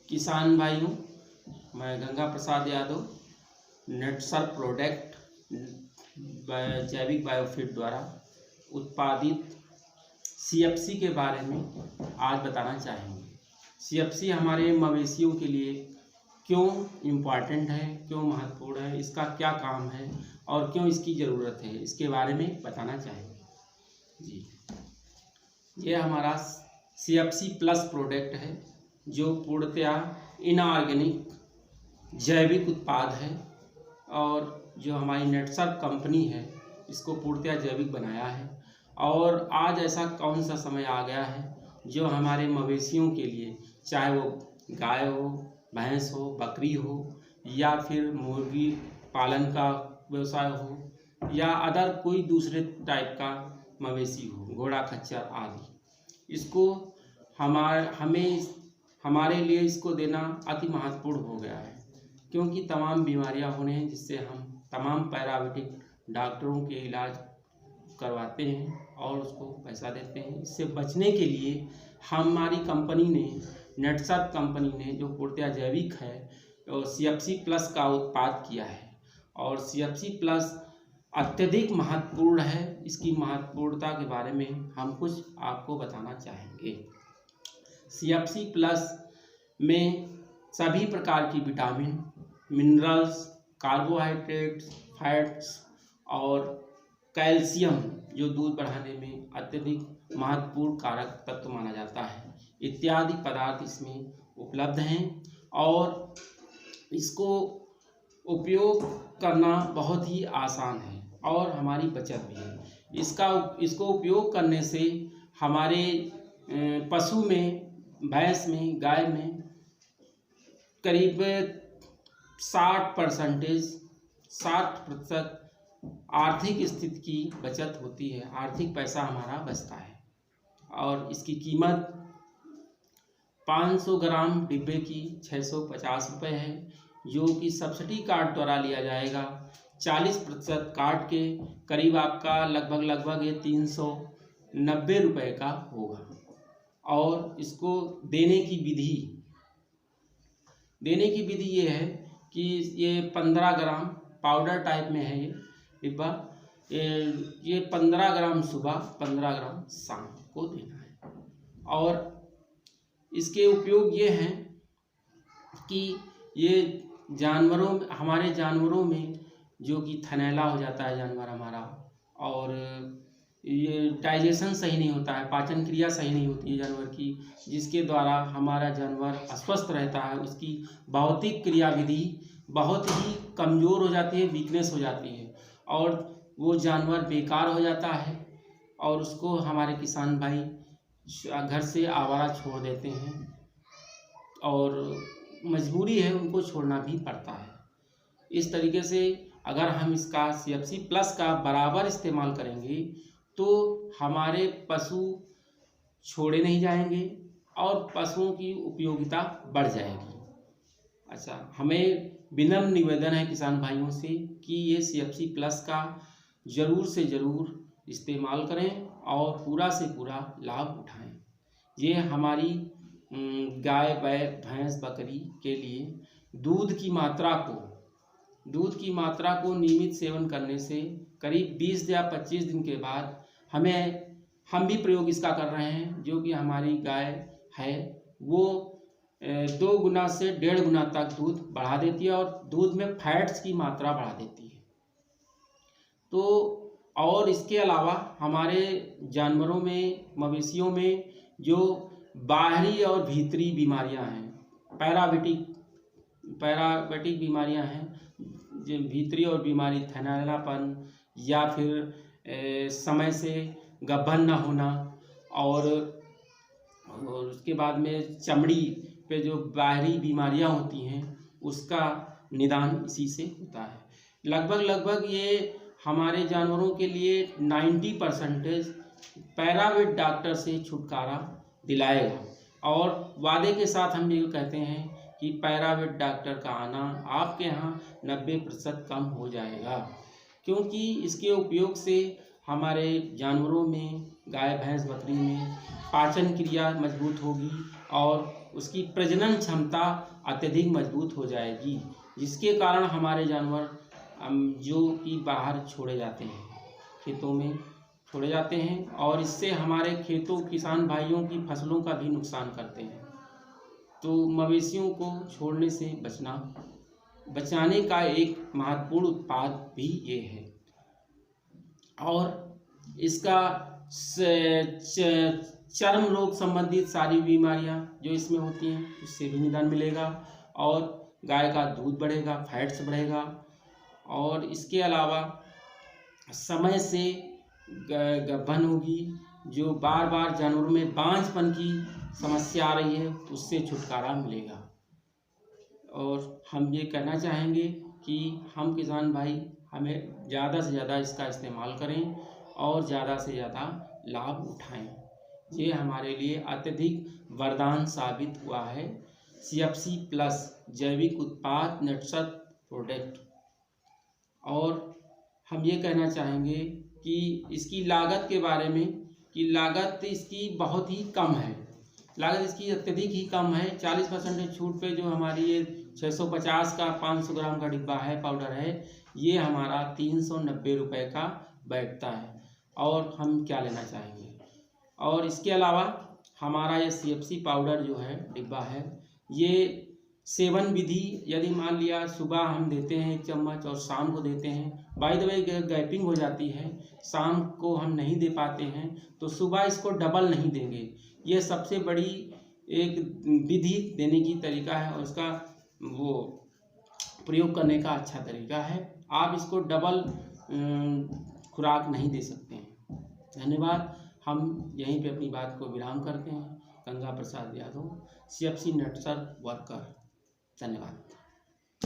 किसान भाइयों, मैं गंगा प्रसाद यादव नेटसर प्रोडक्ट जैविक बायोफिट द्वारा उत्पादित सीएफसी के बारे में आज बताना चाहेंगे। सीएफसी हमारे मवेशियों के लिए क्यों इम्पॉर्टेंट है, क्यों महत्वपूर्ण है, इसका क्या काम है और क्यों इसकी ज़रूरत है, इसके बारे में बताना चाहेंगे। जी, ये हमारा सीएफसी प्लस प्रोडक्ट है जो पूर्णतया इनऑर्गेनिक जैविक उत्पाद है और जो हमारी नेटसर कंपनी है इसको पूर्णतया जैविक बनाया है। और आज ऐसा कौन सा समय आ गया है जो हमारे मवेशियों के लिए, चाहे वो गाय हो, भैंस हो, बकरी हो या फिर मुर्गी पालन का व्यवसाय हो या अदर कोई दूसरे टाइप का मवेशी हो, घोड़ा खच्चर आदि, इसको हमारे लिए इसको देना अति महत्वपूर्ण हो गया है। क्योंकि तमाम बीमारियां होने हैं जिससे हम तमाम पैराविटिक डॉक्टरों के इलाज करवाते हैं और उसको पैसा देते हैं। इससे बचने के लिए हमारी कंपनी ने, नेटसर कंपनी ने, जो पूर्णतया जैविक है, तो सीएफसी प्लस का उत्पाद किया है। और सीएफसी प्लस अत्यधिक महत्वपूर्ण है। इसकी महत्वपूर्णता के बारे में हम कुछ आपको बताना चाहेंगे। सीएफसी प्लस में सभी प्रकार की विटामिन, मिनरल्स, कार्बोहाइड्रेट्स, फैट्स और कैल्शियम, जो दूध बढ़ाने में अत्यधिक महत्वपूर्ण कारक तत्व माना जाता है, इत्यादि पदार्थ इसमें उपलब्ध हैं और इसको उपयोग करना बहुत ही आसान है और हमारी बचत भी है। इसको उपयोग करने से हमारे पशु में, भैंस में, गाय में करीब 60% आर्थिक स्थिति की बचत होती है, आर्थिक पैसा हमारा बचता है। और इसकी कीमत 500 ग्राम डिब्बे की 650 रुपये है, जो कि सब्सिडी कार्ड द्वारा लिया जाएगा। 40% काट के करीब आपका लगभग ये 390 रुपये का होगा। और इसको देने की विधि ये है कि ये 15 ग्राम पाउडर टाइप में है ये डिब्बा। ये 15 ग्राम सुबह, 15 ग्राम शाम को देना है। और इसके उपयोग ये हैं कि ये हमारे जानवरों में जो कि थनैला हो जाता है जानवर हमारा, और ये डाइजेशन सही नहीं होता है, पाचन क्रिया सही नहीं होती है जानवर की, जिसके द्वारा हमारा जानवर अस्वस्थ रहता है, उसकी भौतिक क्रियाविधि बहुत ही कमज़ोर हो जाती है, वीकनेस हो जाती है और वो जानवर बेकार हो जाता है और उसको हमारे किसान भाई घर से आवारा छोड़ देते हैं और मजबूरी है, उनको छोड़ना भी पड़ता है। इस तरीके से अगर हम इसका सीएफसी प्लस का बराबर इस्तेमाल करेंगे तो हमारे पशु छोड़े नहीं जाएंगे और पशुओं की उपयोगिता बढ़ जाएगी। अच्छा, हमें विनम्र निवेदन है किसान भाइयों से कि ये सीएफसी प्लस का ज़रूर से ज़रूर इस्तेमाल करें और पूरा से पूरा लाभ उठाएं। ये हमारी गाय, भैंस, बकरी के लिए दूध की मात्रा को नियमित सेवन करने से करीब 20 या 25 दिन के बाद हम भी प्रयोग इसका कर रहे हैं। जो कि हमारी गाय है वो 2 गुना से 1.5 गुना तक दूध बढ़ा देती है और दूध में फैट्स की मात्रा बढ़ा देती है। तो और इसके अलावा हमारे जानवरों में, मवेशियों में जो बाहरी और भीतरी बीमारियां हैं, पैराविटिक बीमारियां हैं, जो भीतरी और बीमारी, थनैलापन या फिर समय से गब्बन न होना और उसके बाद में चमड़ी पे जो बाहरी बीमारियां होती हैं उसका निदान इसी से होता है। लगभग ये हमारे जानवरों के लिए 90% पैराविट डॉक्टर से छुटकारा दिलाएगा। और वादे के साथ हम ये कहते हैं कि पैराविट डॉक्टर का आना आपके यहाँ 90% कम हो जाएगा, क्योंकि इसके उपयोग से हमारे जानवरों में, गाय भैंस बकरी में पाचन क्रिया मजबूत होगी और उसकी प्रजनन क्षमता अत्यधिक मजबूत हो जाएगी, जिसके कारण हमारे जानवर जो कि बाहर छोड़े जाते हैं, खेतों में छोड़े जाते हैं और इससे हमारे खेतों किसान भाइयों की फसलों का भी नुकसान करते हैं। तो मवेशियों को छोड़ने से बचाने का एक महत्वपूर्ण उत्पाद भी ये है और इसका चर्म रोग संबंधित सारी बीमारियां जो इसमें होती हैं उससे भी निदान मिलेगा और गाय का दूध बढ़ेगा, फैट्स बढ़ेगा और इसके अलावा समय से गबन होगी। जो बार बार जानवरों में बांझपन की समस्या आ रही है उससे छुटकारा मिलेगा। और हम ये कहना चाहेंगे कि हम किसान भाई हमें ज़्यादा से ज़्यादा इसका इस्तेमाल करें और ज़्यादा से ज़्यादा लाभ उठाएं। ये हमारे लिए अत्यधिक वरदान साबित हुआ है। CFC प्लस जैविक उत्पाद नटसर प्रोडक्ट। और हम ये कहना चाहेंगे कि इसकी लागत के बारे में कि लागत इसकी बहुत ही कम है, लागत इसकी अत्यधिक ही कम है। 40% छूट पे जो हमारी ये 650 का 500 ग्राम का डिब्बा है, पाउडर है, ये हमारा 390 रुपये का बैठता है। और हम क्या लेना चाहेंगे। और इसके अलावा हमारा ये CFC पाउडर जो है डिब्बा है, ये सेवन विधि यदि मान लिया सुबह हम देते हैं 1 चम्मच और शाम को देते हैं, बाय द वे गैपिंग हो जाती है, शाम को हम नहीं दे पाते हैं तो सुबह इसको डबल नहीं देंगे। ये सबसे बड़ी एक विधि देने की तरीका है और उसका वो प्रयोग करने का अच्छा तरीका है। आप इसको डबल खुराक नहीं दे सकते हैं। धन्यवाद। हम यहीं पे अपनी बात को विराम करते हैं। Ganga Prasad Yadav, CFC नटसर worker. धन्यवाद।